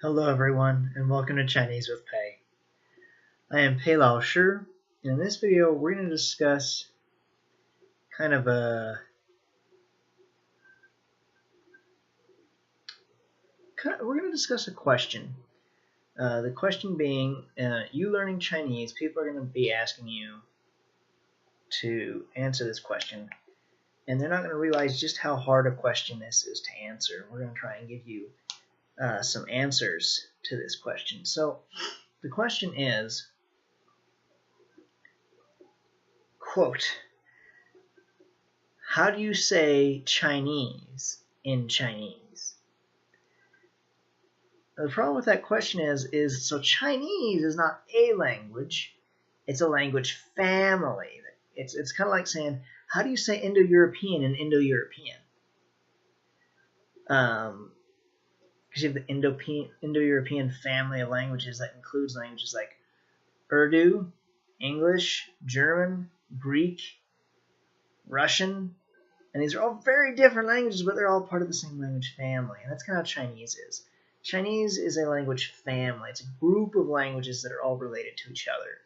Hello everyone, and welcome to Chinese with Pei. I am Pei Lao Shi, and in this video we're going to discuss kind of a question. The question being, you learning Chinese, people are going to be asking you to answer this question, and they're not going to realize just how hard a question this is to answer. We're going to try and give you some answers to this question. So the question is, quote, how do you say Chinese in Chinese? The problem with that question is so Chinese is not a language, it's a language family. It's kind of like saying, how do you say Indo-European in Indo-European? Because you have the Indo-European family of languages that includes languages like Urdu, English, German, Greek, Russian, and these are all very different languages, but they're all part of the same language family, and that's kind of how Chinese is. Chinese is a language family. It's a group of languages that are all related to each other.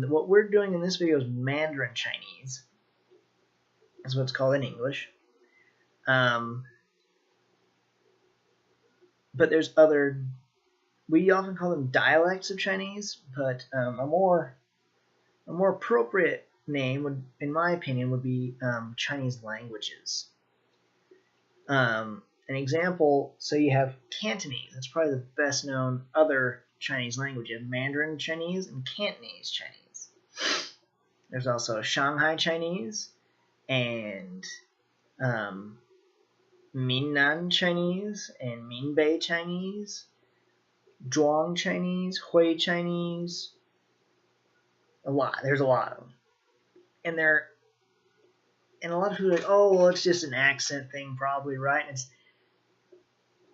What we're doing in this video is Mandarin Chinese. That's what it's called in English. But there's other, we often call them dialects of Chinese, but a more appropriate name would, in my opinion, would be Chinese languages. An example, so you have Cantonese. That's probably the best known other Chinese language. You have Mandarin Chinese and Cantonese Chinese. There's also Shanghai Chinese and Minnan Chinese and Minbei Chinese, Zhuang Chinese, Hui Chinese. There's a lot of them. And a lot of people are like, oh, well, it's just an accent thing probably, right? And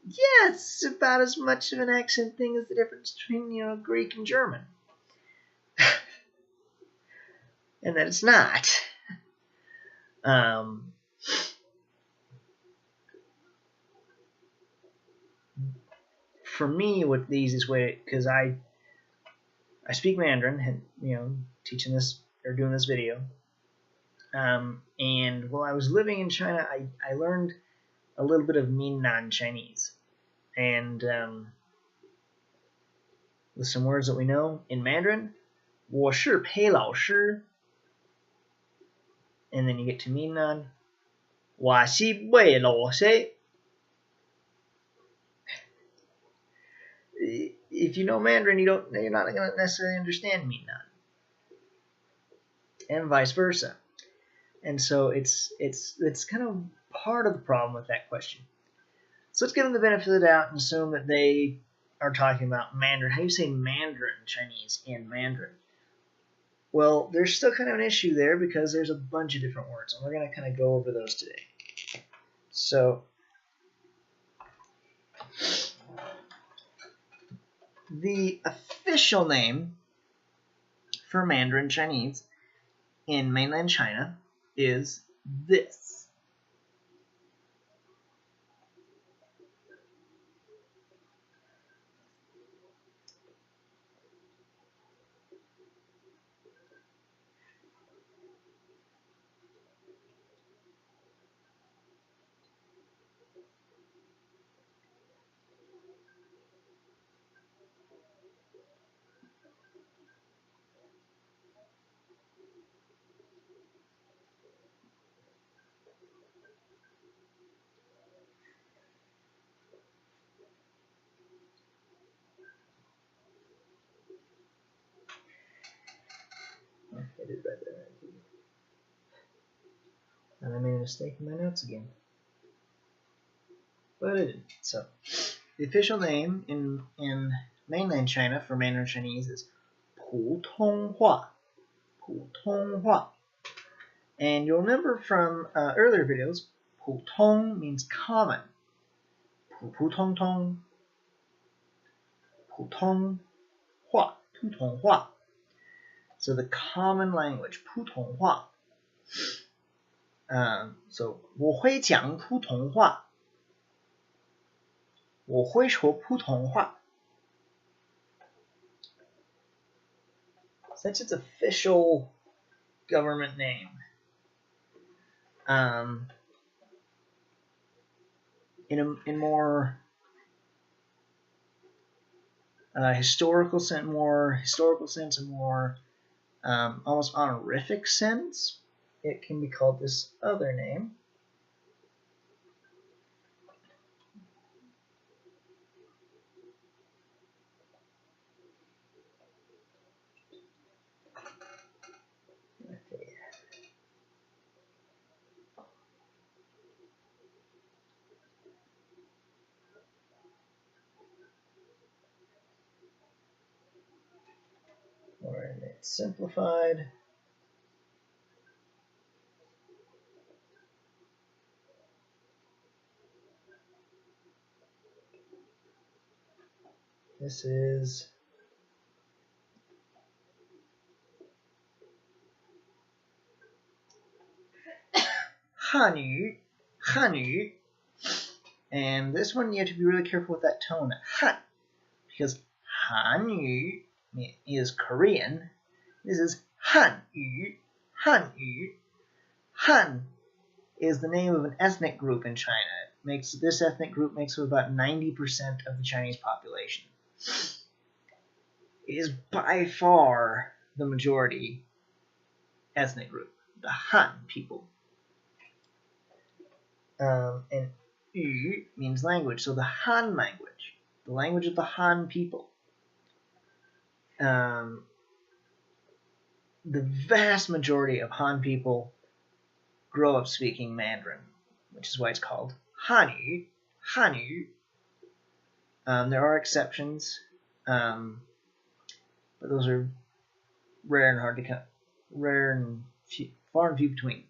it's about as much of an accent thing as the difference between, Greek and German. And that it's not. For me, what the easiest way, because I speak Mandarin, and teaching this or doing this video, and while I was living in China, I learned a little bit of Minnan Chinese, and with some words that we know in Mandarin, 我是裴老师, and then you get to Minnan, 我是魏老师. If you know Mandarin, you're not going to necessarily understand Minnan, and vice versa. And so it's kind of part of the problem with that question. So let's give them the benefit of the doubt and assume that they are talking about Mandarin. How do you say Mandarin Chinese in Mandarin? Well, there's still kind of an issue there because there's a bunch of different words, and we're going to kind of go over those today. So the official name for Mandarin Chinese in mainland China is this. I did right there. And I made a mistake in my notes again. But I didn't. So, the official name in mainland China for Mandarin Chinese is 普通话. 普通话. And you'll remember from earlier videos, 普通 means common. 普通通. 普通话. 普通话. So the common language, 普通话. So 我会讲普通话.我会说普通话. That's its official government name. In more historical sense, and more almost honorific sense, it can be called this other name. Or it's simplified. This is Hanyu. And this one you have to be really careful with that tone, Han, because Hanyu is Korean. This is Hanyu. Han is the name of an ethnic group in China. This ethnic group makes up about 90% of the Chinese population. It is by far the majority ethnic group, the Han people. And Yu means language, so the Han language, the language of the Han people. The vast majority of Han people grow up speaking Mandarin, which is why it's called Hanyu. There are exceptions, but those are rare and hard to cut, far and few between.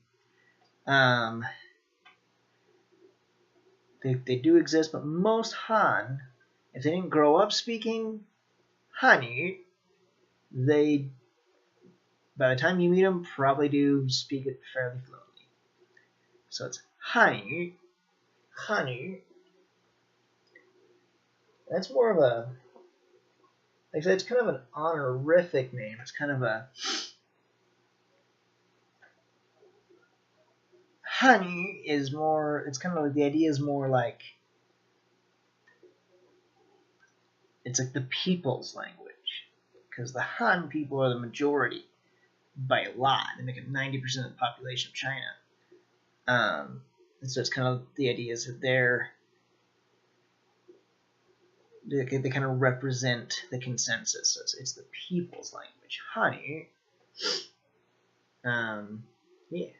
They do exist, but most Han, if they didn't grow up speaking Hanyu, they, by the time you meet them, probably do speak it fairly fluently. So it's Hanyu. That's more of a, like I said, it's kind of an honorific name. It's kind of a, Hanyu is more, it's kind of like, the idea is more like, it's like the people's language. Because the Han people are the majority by a lot. They make up 90% of the population of China. And so it's kind of, the idea is that they kind of represent the consensus. So it's the people's language. Hanyu. Yeah.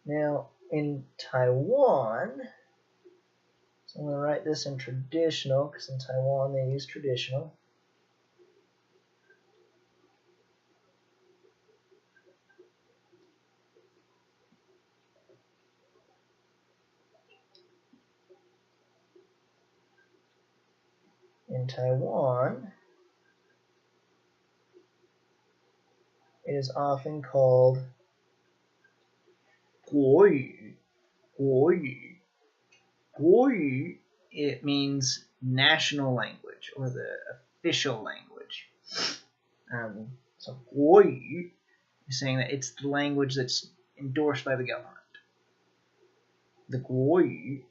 Now, in Taiwan, so I'm going to write this in traditional, because in Taiwan they use traditional. In Taiwan, it is often called Guoyu. Guoyu, it means national language, or the official language. So Guoyu is saying that it's the language that's endorsed by the government. The Guoyu,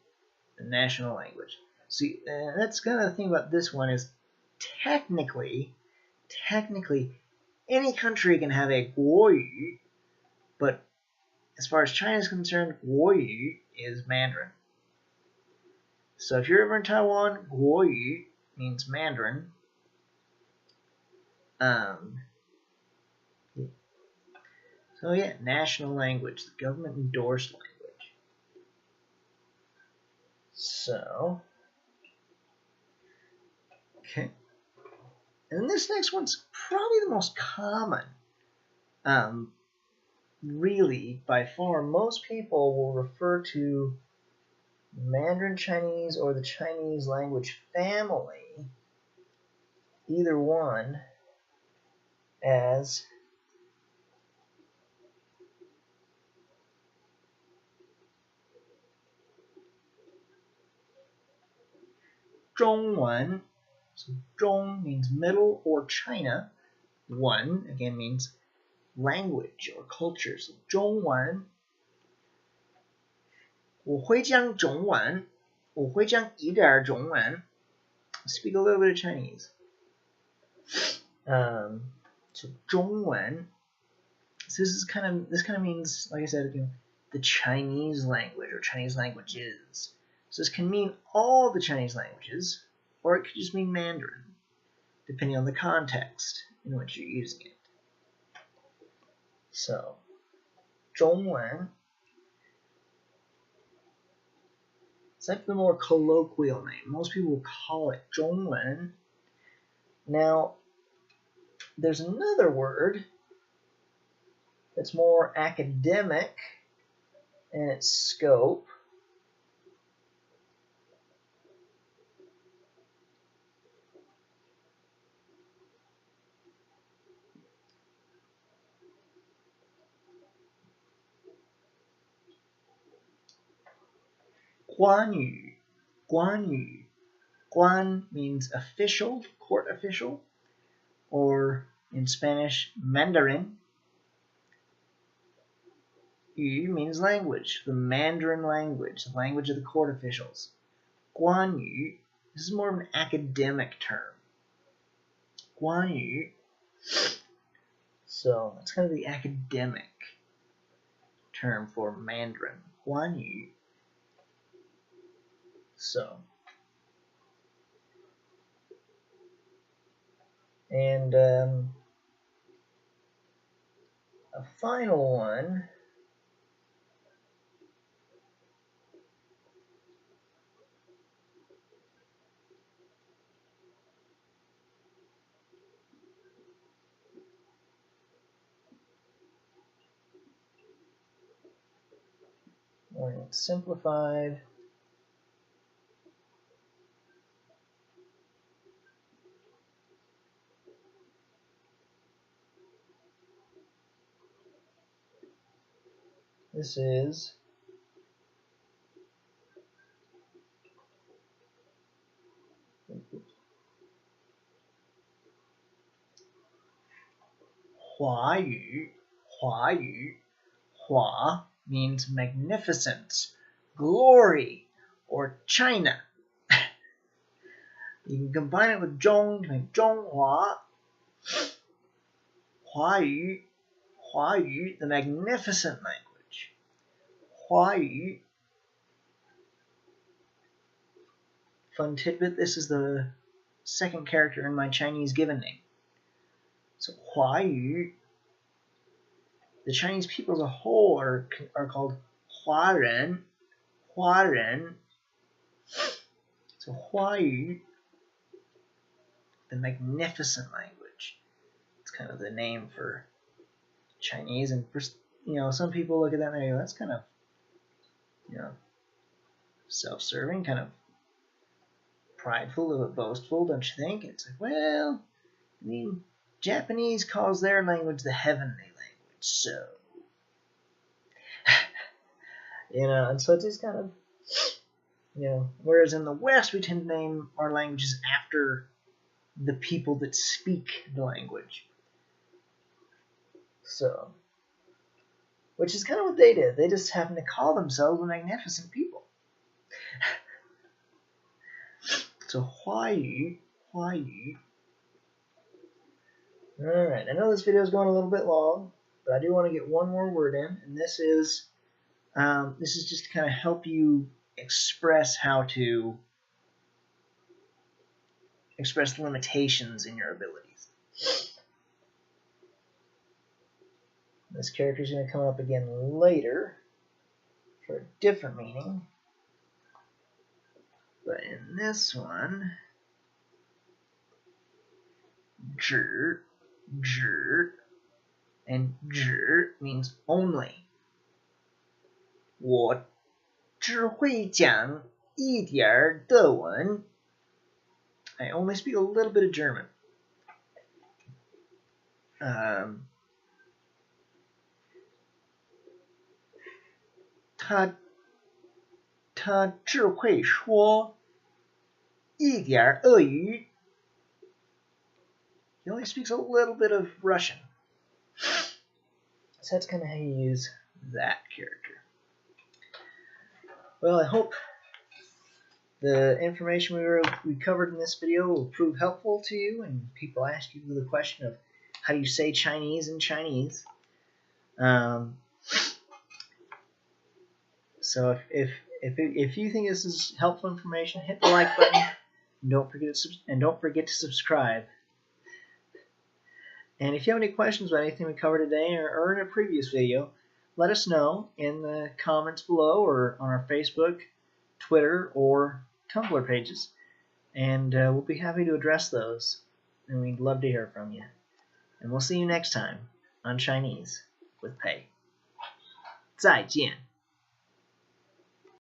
the national language. See, that's kind of the thing about this one is technically, any country can have a Guoyu, but as far as China is concerned, Guoyu is Mandarin. So if you're ever in Taiwan, Guoyu means Mandarin. So yeah, national language, the government endorsed language. So, okay. And this next one's probably the most common. Really, by far, most people will refer to Mandarin Chinese or the Chinese language family, either one, as zhongwen. So zhong means middle or China. Wen again means language or culture. So 中文我会讲中文我会讲一点中文 speak a little bit of Chinese. So 中文 so this kind of means, like I said again, the Chinese language or Chinese languages. So this can mean all the Chinese languages, or it could just mean Mandarin, depending on the context in which you're using it. So 中文 it's like the more colloquial name. Most people will call it 中文. Now, there's another word that's more academic in its scope. Guanyu. Guanyu. Guan means official, court official, or in Spanish, Mandarin. Yu means language, the Mandarin language, the language of the court officials. Guanyu, this is more of an academic term. Guanyu. So it's kind of the academic term for Mandarin. Guanyu. So, and a final one. Or it's simplified. This is Huayu. Huayu. Hua means magnificent, glory, or China. You can combine it with Zhong to make Zhonghua. Huayu. Huayu, the magnificent language. Huayu. Fun tidbit, this is the second character in my Chinese given name. So Huayu, the Chinese people as a whole are called Huaren. Huaren. So Huayu, the magnificent language. It's kind of the name for Chinese, and some people look at that and they go, that's kind of, self-serving, kind of prideful, a little bit boastful, don't you think? It's like, well, I mean, Japanese calls their language the heavenly language, so and so it's just kind of, whereas in the West we tend to name our languages after the people that speak the language. So, which is kind of what they did. They just happened to call themselves the magnificent people. So Huayu. Alright, I know this video is going a little bit long, but I do want to get one more word in, and this is just to kind of help you express how to express limitations in your abilities. This character is going to come up again later for a different meaning. But in this one, 只, and 只 means only. 我只会讲一点德文. I only speak a little bit of German. 他只会说一点俄语. He only speaks a little bit of Russian. So that's kind of how you use that character. Well, I hope the information we covered in this video will prove helpful to you, and people ask you the question of how do you say Chinese in Chinese. So if you think this is helpful information, hit the like button. Don't forget to subscribe. And if you have any questions about anything we covered today or in a previous video, let us know in the comments below or on our Facebook, Twitter, or Tumblr pages. And we'll be happy to address those. And we'd love to hear from you. And we'll see you next time on Chinese with Pei. 再见.